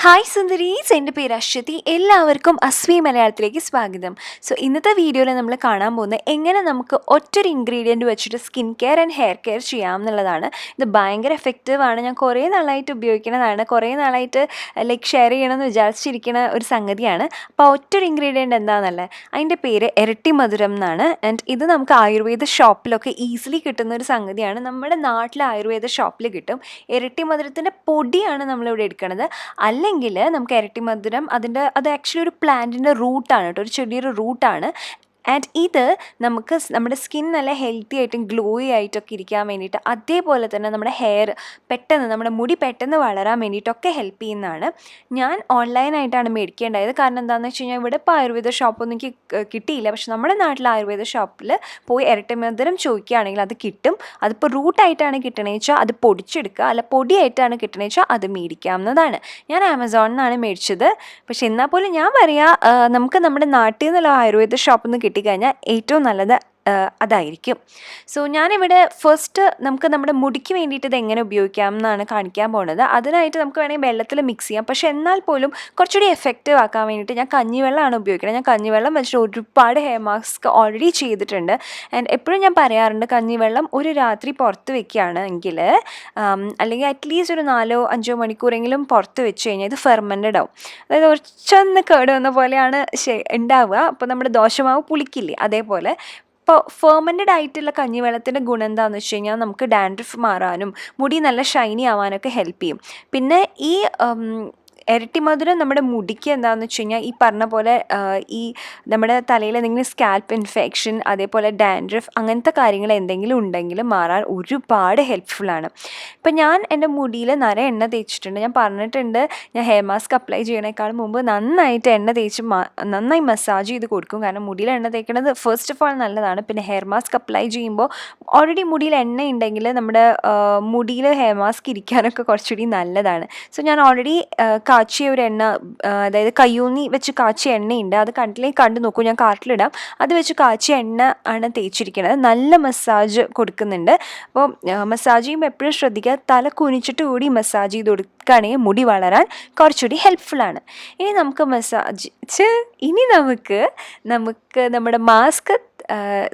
Hi സുന്ദരീസ്, എൻ്റെ പേര് അശ്വതി. എല്ലാവർക്കും അസ്വി മലയാളത്തിലേക്ക് സ്വാഗതം. സോ ഇന്നത്തെ വീഡിയോയിൽ നമ്മൾ കാണാൻ പോകുന്നത് എങ്ങനെ നമുക്ക് ഒറ്റൊരു ഇൻഗ്രീഡിയൻറ്റ് വെച്ചിട്ട് skin care and hair care ചെയ്യാം എന്നുള്ളതാണ്. ഇത് ഭയങ്കര എഫക്റ്റീവാണ്. ഞാൻ കുറേ നാളായിട്ട് ഉപയോഗിക്കുന്നതാണ്. കുറേ നാളായിട്ട് ഷെയർ ചെയ്യണമെന്ന് വിചാരിച്ചിരിക്കുന്ന ഒരു സംഗതിയാണ്. അപ്പോൾ ഒറ്റൊരു ഇൻഗ്രീഡിയൻറ്റ് എന്താണെന്നല്ലേ, അതിൻ്റെ പേര് ഇരട്ടിമധുരം എന്നാണ്. ആൻഡ് ഇത് നമുക്ക് ആയുർവേദ ഷോപ്പിലൊക്കെ ഈസിലി കിട്ടുന്ന ഒരു സംഗതിയാണ്. നമ്മുടെ നാട്ടിലെ ആയുർവേദ ഷോപ്പിൽ കിട്ടും. ഇരട്ടിമധുരത്തിൻ്റെ പൊടിയാണ് നമ്മളിവിടെ എടുക്കുന്നത്. അല്ലെങ്കിൽ നമുക്ക് ഇരട്ടിമധുരം അത് ആക്ച്വലി ഒരു പ്ലാന്റിൻ്റെ റൂട്ടാണ് കേട്ടോ, ഒരു ചെടിയൊരു റൂട്ടാണ്. ആൻഡ് ഇത് നമുക്ക് നമ്മുടെ സ്കിൻ നല്ല ഹെൽത്തി ആയിട്ടും ഗ്ലോയി ആയിട്ടൊക്കെ ഇരിക്കാൻ വേണ്ടിയിട്ട്, അതേപോലെ തന്നെ നമ്മുടെ ഹെയർ നമ്മുടെ മുടി പെട്ടെന്ന് വളരാൻ വേണ്ടിയിട്ടൊക്കെ ഹെൽപ്പ് ചെയ്യുന്നതാണ്. ഞാൻ ഓൺലൈനായിട്ടാണ് മേടിക്കേണ്ടത്. കാരണം എന്താണെന്ന് വെച്ച് കഴിഞ്ഞാൽ ഇവിടെ ഇപ്പോൾ ആയുർവേദ ഷോപ്പൊന്നും എനിക്ക് കിട്ടിയില്ല. പക്ഷെ നമ്മുടെ നാട്ടിലെ ആയുർവേദ ഷോപ്പിൽ പോയി ഇരട്ടിമധുരം ചോദിക്കുകയാണെങ്കിൽ അത് കിട്ടും. അതിപ്പോൾ റൂട്ടായിട്ടാണ് കിട്ടണമെന്ന് വെച്ചാൽ അത് പൊടിച്ചെടുക്കുക, അല്ല പൊടിയായിട്ടാണ് കിട്ടണമെന്ന് വെച്ചാൽ അത് മേടിക്കാവുന്നതാണ്. ഞാൻ ആമസോണിൽ നിന്നാണ് മേടിച്ചത്. പക്ഷെ എന്നാൽ പോലും ഞാൻ പറയാം, നമുക്ക് നമ്മുടെ നാട്ടിൽ നിന്നുള്ള ആയുർവേദ ഷോപ്പിൽ നിന്ന് കിട്ടിക്കഴിഞ്ഞാൽ ഏറ്റവും നല്ലത് അതായിരിക്കും. സോ ഞാനിവിടെ ഫസ്റ്റ് നമുക്ക് നമ്മുടെ മുടിക്ക് വേണ്ടിയിട്ട് ഇത് എങ്ങനെ ഉപയോഗിക്കാം എന്നാണ് കാണിക്കാൻ പോകുന്നത്. അതിനായിട്ട് നമുക്ക് വേണമെങ്കിൽ വെള്ളത്തിൽ മിക്സ് ചെയ്യാം. പക്ഷേ എന്നാൽ പോലും കുറച്ചുകൂടി എഫക്റ്റീവ് ആക്കാൻ വേണ്ടിയിട്ട് ഞാൻ കഞ്ഞിവെള്ളമാണ് ഉപയോഗിക്കുന്നത്. ഞാൻ കഞ്ഞിവെള്ളം വെച്ചിട്ട് ഒരുപാട് ഹെയർ മാസ്ക് ഓൾറെഡി ചെയ്തിട്ടുണ്ട്. ആൻഡ് എപ്പോഴും ഞാൻ പറയാറുണ്ട്, കഞ്ഞിവെള്ളം ഒരു രാത്രി പുറത്ത് വെക്കുകയാണെങ്കിൽ, അല്ലെങ്കിൽ അറ്റ്ലീസ്റ്റ് ഒരു 4-5 മണിക്കൂറെങ്കിലും പുറത്ത് വെച്ച് കഴിഞ്ഞാൽ ഇത് ഫെർമെൻറ്റഡ് ആവും. അതായത് കുറച്ചൊന്ന് കേട് വന്ന പോലെയാണ് ഉണ്ടാവുക. അപ്പോൾ നമ്മുടെ ദോശമാവ് പുളിക്കില്ലേ, അതേപോലെ. ഇപ്പോൾ ഫെർമെൻറ്റഡ് ആയിട്ടുള്ള കഞ്ഞിവെള്ളത്തിൻ്റെ ഗുണം എന്താണെന്ന് വെച്ച് കഴിഞ്ഞാൽ നമുക്ക് ഡാൻഡ്രഫ് മാറാനും മുടി നല്ല ഷൈനി ആവാനൊക്കെ ഹെൽപ്പ് ചെയ്യും. പിന്നെ ഈ ഇരട്ടിമധുരം നമ്മുടെ മുടിക്ക് എന്താണെന്ന് വെച്ച് കഴിഞ്ഞാൽ ഈ പറഞ്ഞ പോലെ ഈ നമ്മുടെ തലയിൽ എന്തെങ്കിലും സ്കാൽപ്പ് ഇൻഫെക്ഷൻ, അതേപോലെ ഡാൻഡ്രഫ്, അങ്ങനത്തെ കാര്യങ്ങൾ എന്തെങ്കിലും ഉണ്ടെങ്കിൽ മാറാൻ ഒരുപാട് ഹെൽപ്ഫുള്ളാണ്. ഇപ്പം ഞാൻ എൻ്റെ മുടിയിൽ നിറയെ എണ്ണ തേച്ചിട്ടുണ്ട്. ഞാൻ പറഞ്ഞിട്ടുണ്ട്, ഞാൻ ഹെയർ മാസ്ക് അപ്ലൈ ചെയ്യണേക്കാളും മുമ്പ് നന്നായിട്ട് എണ്ണ തേച്ച് നന്നായി മസാജ് ചെയ്ത് കൊടുക്കും. കാരണം മുടിയിൽ എണ്ണ തേക്കുന്നത് ഫസ്റ്റ് ഓഫ് ഓൾ നല്ലതാണ്. പിന്നെ ഹെയർ മാസ്ക് അപ്ലൈ ചെയ്യുമ്പോൾ ഓൾറെഡി മുടിയിൽ എണ്ണ ഉണ്ടെങ്കിൽ നമ്മുടെ മുടിയിൽ ഹെയർ മാസ്ക് ഇരിക്കാനൊക്കെ കുറച്ചുകൂടി നല്ലതാണ്. സോ ഞാൻ ഓൾറെഡി കാച്ചിയ ഒരു എണ്ണ, അതായത് കയ്യൂന്നി വെച്ച് കാച്ചിയ എണ്ണയുണ്ട്. അത് കണ്ടു നോക്കൂ, ഞാൻ കാർട്ടിലിടാം. അത് വെച്ച് കാച്ചിയ എണ്ണ ആണ് തേച്ചിരിക്കുന്നത്. നല്ല മസാജ് കൊടുക്കുന്നുണ്ട്. അപ്പോൾ മസാജ് ചെയ്യുമ്പോൾ എപ്പോഴും ശ്രദ്ധിക്കുക, തല കുനിച്ചിട്ട് കൂടി മസാജ് ചെയ്ത് കൊടുക്കുകയാണെങ്കിൽ മുടി വളരാൻ കുറച്ചുകൂടി ഹെൽപ്ഫുള്ളാണ്. ഇനി നമുക്ക് നമ്മുടെ മാസ്ക്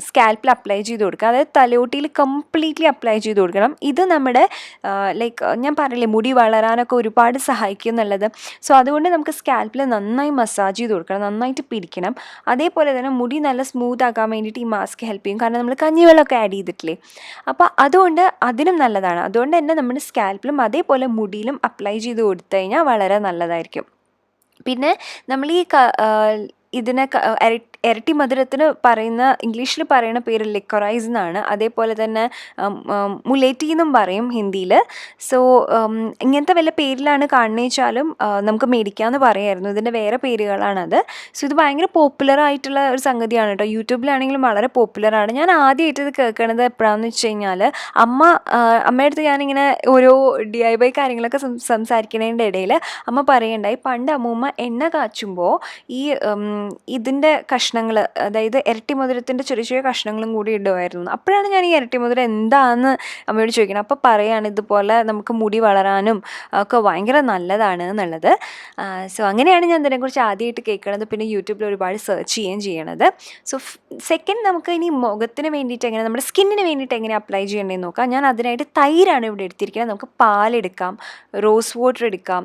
സ്കാൽപ്പിൽ അപ്ലൈ ചെയ്ത് കൊടുക്കുക. അതായത് തലയോട്ടിയിൽ കംപ്ലീറ്റ്ലി അപ്ലൈ ചെയ്ത് കൊടുക്കണം. ഇത് നമ്മുടെ ഞാൻ പറഞ്ഞില്ലേ, മുടി വളരാനൊക്കെ ഒരുപാട് സഹായിക്കും എന്നുള്ളത്. സോ അതുകൊണ്ട് നമുക്ക് സ്കാൽപ്പിൽ നന്നായി മസാജ് ചെയ്ത് കൊടുക്കണം, നന്നായിട്ട് പിടിക്കണം. അതേപോലെ തന്നെ മുടി നല്ല സ്മൂത്ത് ആക്കാൻ വേണ്ടിയിട്ട് ഈ മാസ്ക് ഹെൽപ്പ് ചെയ്യും. കാരണം നമ്മൾ കഞ്ഞിവെള്ളമൊക്കെ ആഡ് ചെയ്തിട്ടില്ലേ, അപ്പോൾ അതുകൊണ്ട് അതിനും നല്ലതാണ്. അതുകൊണ്ട് തന്നെ നമ്മുടെ സ്കാൽപ്പിലും അതേപോലെ മുടിയിലും അപ്ലൈ ചെയ്ത് കൊടുത്തു കഴിഞ്ഞാൽ വളരെ നല്ലതായിരിക്കും. പിന്നെ നമ്മൾ ഈ ഇരട്ടിമധുരത്തിന് ഇംഗ്ലീഷിൽ പറയുന്ന പേര് ലിക്കറൈസ് എന്നാണ്. അതേപോലെ തന്നെ മുലേറ്റി എന്നും പറയും ഹിന്ദിയിൽ. സോ ഇങ്ങനത്തെ വല്ല പേരിലാണ് കാണുന്നത് വെച്ചാലും നമുക്ക് മേടിക്കാമെന്ന് പറയായിരുന്നു. ഇതിൻ്റെ വേറെ പേരുകളാണത്. സോ ഇത് ഭയങ്കര പോപ്പുലർ ആയിട്ടുള്ള ഒരു സംഗതിയാണ് കേട്ടോ. യൂട്യൂബിലാണെങ്കിലും വളരെ പോപ്പുലറാണ്. ഞാൻ ആദ്യമായിട്ട് ഇത് കേൾക്കണത് എപ്പോഴാണെന്ന് വെച്ച് കഴിഞ്ഞാൽ, അമ്മയുടെ അടുത്ത് ഞാനിങ്ങനെ ഓരോ DIY കാര്യങ്ങളൊക്കെ സംസാരിക്കുന്നതിൻ്റെ ഇടയിൽ അമ്മ പറയുണ്ടായി, പണ്ട് അമ്മൂമ്മ എണ്ണ കാച്ചുമ്പോൾ ഇതിൻ്റെ കഷ്ണങ്ങൾ, അതായത് ഇരട്ടിമധുരത്തിൻ്റെ ചെറിയ ചെറിയ കഷ്ണങ്ങളും കൂടി ഇടുമായിരുന്നു. അപ്പോഴാണ് ഞാൻ ഈ ഇരട്ടിമധുരം എന്താണെന്ന് അമ്മയോട് ചോദിക്കുന്നത്. അപ്പോൾ പറയുകയാണ്, ഇതുപോലെ നമുക്ക് മുടി വളരാനും ഒക്കെ ഭയങ്കര നല്ലതാണ് എന്നുള്ളത്. സോ അങ്ങനെയാണ് ഞാൻ ഇതിനെക്കുറിച്ച് ആദ്യമായിട്ട് കേൾക്കുന്നത്. പിന്നെ യൂട്യൂബിൽ ഒരുപാട് സെർച്ച് ചെയ്യുകയും ചെയ്യണത്. സോ സെക്കൻഡ്, നമുക്ക് ഇനി മുഖത്തിന് വേണ്ടിയിട്ട് എങ്ങനെ, നമ്മുടെ സ്കിന്നിന് വേണ്ടിയിട്ട് എങ്ങനെ അപ്ലൈ ചെയ്യേണ്ടതെന്ന് നോക്കാം. ഞാൻ അതിനായിട്ട് തൈരാണ് ഇവിടെ എടുത്തിരിക്കുന്നത്. നമുക്ക് പാലെടുക്കാം, റോസ് വാട്ടർ എടുക്കാം,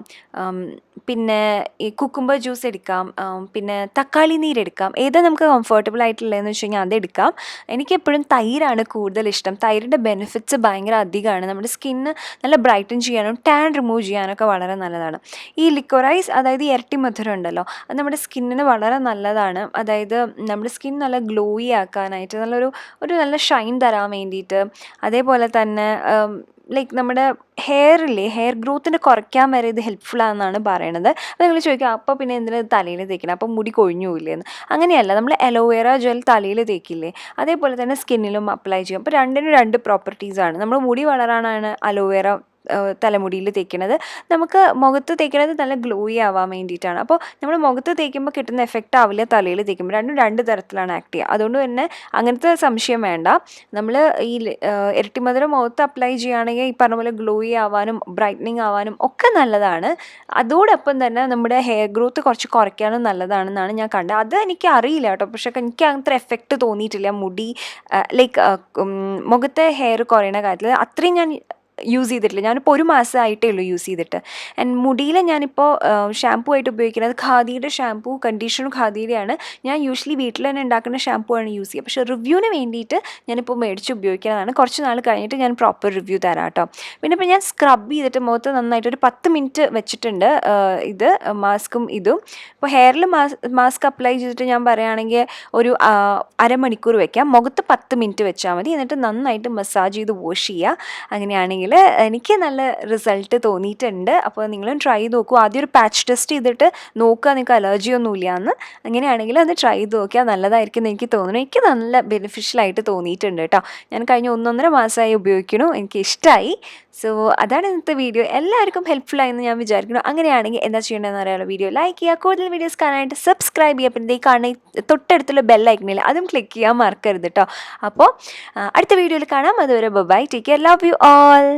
പിന്നെ ഈ കുക്കുംബർ ജ്യൂസ് എടുക്കാം, പിന്നെ തക്കാളി നീരെടുക്കാം. ഏതാ നമുക്ക് കംഫർട്ടബിൾ ആയിട്ടുള്ളതെന്ന് വെച്ച് കഴിഞ്ഞാൽ അതെടുക്കാം. എനിക്കെപ്പോഴും തൈരാണ് കൂടുതൽ ഇഷ്ടം. തൈരിൻ്റെ ബെനിഫിറ്റ്സ് ഭയങ്കര അധികമാണ്. നമ്മുടെ സ്കിന്ന് നല്ല ബ്രൈറ്റൻ ചെയ്യാനും ടാൻ റിമൂവ് ചെയ്യാനൊക്കെ വളരെ നല്ലതാണ്. ഈ ലിക്കോറൈസ്, അതായത് ഈ ഇരട്ടിമധുരം ഉണ്ടല്ലോ, അത് നമ്മുടെ സ്കിന്നിന് വളരെ നല്ലതാണ്. അതായത് നമ്മുടെ സ്കിൻ നല്ല ഗ്ലോയി ആക്കാനായിട്ട്, ഒരു നല്ല ഷൈൻ തരാൻ വേണ്ടിയിട്ട്, അതേപോലെ തന്നെ നമ്മുടെ ഹെയർ ഗ്രോത്തിൻ്റെ കുറയ്ക്കാൻ വരെ ഇത് ഹെൽപ്ഫുൾ ആണെന്നാണ് പറയണത്. അപ്പോൾ നിങ്ങൾ ചോദിക്കുക, അപ്പോൾ പിന്നെ എന്തിനാ തലയിൽ തേക്കണം, അപ്പോൾ മുടി കൊഴിഞ്ഞു പോയില്ലേന്ന്. അങ്ങനെയല്ല, നമ്മൾ അലോവേറ ജെൽ തലയിൽ തേക്കില്ലേ, അതേപോലെ തന്നെ സ്കിന്നിലും അപ്ലൈ ചെയ്യും. അപ്പോൾ രണ്ടിനും രണ്ട് പ്രോപ്പർട്ടീസാണ്. നമ്മൾ മുടി വളരാനാണ് അലോവേറ തലമുടിയിൽ തേക്കുന്നത്. നമുക്ക് മുഖത്ത് തേക്കുന്നത് നല്ല ഗ്ലോയി ആവാൻ വേണ്ടിയിട്ടാണ്. അപ്പോൾ നമ്മൾ മുഖത്ത് തേക്കുമ്പോൾ കിട്ടുന്ന എഫക്റ്റ് ആവില്ല തലയിൽ തേക്കുമ്പോൾ. രണ്ടും രണ്ട് തരത്തിലാണ് ആക്ട് ചെയ്യുക. അതുകൊണ്ട് തന്നെ അങ്ങനത്തെ സംശയം വേണ്ട. നമ്മൾ ഈ ഇരട്ടിമധുരം മുഖത്ത് അപ്ലൈ ചെയ്യുകയാണെങ്കിൽ ഈ പറഞ്ഞ പോലെ ഗ്ലോയി ആവാനും ബ്രൈറ്റനിങ് ആവാനും ഒക്കെ നല്ലതാണ്. അതോടൊപ്പം തന്നെ നമ്മുടെ ഹെയർ ഗ്രോത്ത് കുറച്ച് കുറയ്ക്കാനും നല്ലതാണെന്നാണ് ഞാൻ കണ്ടത്. അത് എനിക്ക് അറിയില്ല കേട്ടോ, പക്ഷേ എനിക്ക് അങ്ങനത്തെ എഫക്റ്റ് തോന്നിയിട്ടില്ല മുടി ലൈക്ക് മുഖത്തെ ഹെയർ കുറയുന്ന കാര്യത്തിൽ. അത്രയും ഞാൻ യൂസ് ചെയ്തിട്ടില്ല. ഞാനിപ്പോൾ 1 മാസമായിട്ടേ ഉള്ളൂ യൂസ് ചെയ്തിട്ട്. ആൻഡ് മുടിയിൽ ഞാനിപ്പോൾ ഷാമ്പൂ ആയിട്ട് ഉപയോഗിക്കുന്നത് ഖാദിയുടെ ഷാമ്പൂ, കണ്ടീഷണർ ഖാദിയുടെയാണ്. ഞാൻ യൂഷ്വലി വീട്ടിൽ തന്നെ ഉണ്ടാക്കുന്ന ഷാമ്പൂ ആണ് യൂസ് ചെയ്യുക. പക്ഷേ റിവ്യൂവിന് വേണ്ടിയിട്ട് ഞാനിപ്പോൾ മേടിച്ച് ഉപയോഗിക്കുന്നതാണ്. കുറച്ച് നാൾ കഴിഞ്ഞിട്ട് ഞാൻ പ്രോപ്പർ റിവ്യൂ തരാം കേട്ടോ. പിന്നെ ഇപ്പോൾ ഞാൻ സ്ക്രബ് ചെയ്തിട്ട് മുഖത്ത് നന്നായിട്ട് ഒരു 10 മിനിറ്റ് വെച്ചിട്ടുണ്ട് ഇത് മാസ്കും ഇതും. ഇപ്പോൾ ഹെയറിൽ മാസ്ക് അപ്ലൈ ചെയ്തിട്ട് ഞാൻ പറയുകയാണെങ്കിൽ ഒരു അരമണിക്കൂർ വെക്കാം. മുഖത്ത് 10 മിനിറ്റ് വെച്ചാൽ മതി. എന്നിട്ട് നന്നായിട്ട് മസാജ് ചെയ്ത് വാഷ് ചെയ്യുക. അങ്ങനെയാണെങ്കിൽ എനിക്ക് നല്ല റിസൾട്ട് തോന്നിയിട്ടുണ്ട്. അപ്പോൾ നിങ്ങളും ട്രൈ ചെയ്ത് നോക്കൂ. ആദ്യം ഒരു പാച്ച് ടെസ്റ്റ് ചെയ്തിട്ട് നോക്കുക നിങ്ങൾക്ക് അലർജി ഒന്നും ഇല്ലയെന്ന്. അങ്ങനെയാണെങ്കിൽ അത് ട്രൈ ചെയ്ത് നോക്കിയാൽ നല്ലതായിരിക്കും എന്ന് എനിക്ക് തോന്നുന്നു. എനിക്ക് നല്ല ബെനിഫിഷ്യലായിട്ട് തോന്നിയിട്ടുണ്ട് കേട്ടോ. ഞാൻ കഴിഞ്ഞ 1-1.5 മാസമായി ഉപയോഗിക്കുന്നു. എനിക്ക് ഇഷ്ടമായി. സോ അതാണ് ഇന്നത്തെ വീഡിയോ. എല്ലാവർക്കും ഹെൽപ്ഫുൾ ആയെന്ന് ഞാൻ വിചാരിക്കുന്നു. അങ്ങനെയാണെങ്കിൽ എന്താ ചെയ്യേണ്ടതെന്ന് അറിയാമല്ലോ. വീഡിയോ ലൈക്ക് ചെയ്യുക, കൂടുതൽ വീഡിയോസ് കാണാനായിട്ട് സബ്സ്ക്രൈബ് ചെയ്യുക. പിന്നെ ഈ കാണുന്ന തൊട്ടടുത്തുള്ള ബെല്ലൈക്കണിൽ അതും ക്ലിക്ക് ചെയ്യാൻ മറക്കരുത് കേട്ടോ. അപ്പോൾ അടുത്ത വീഡിയോയിൽ കാണാം. അതുവരെ bye, take care, love you all.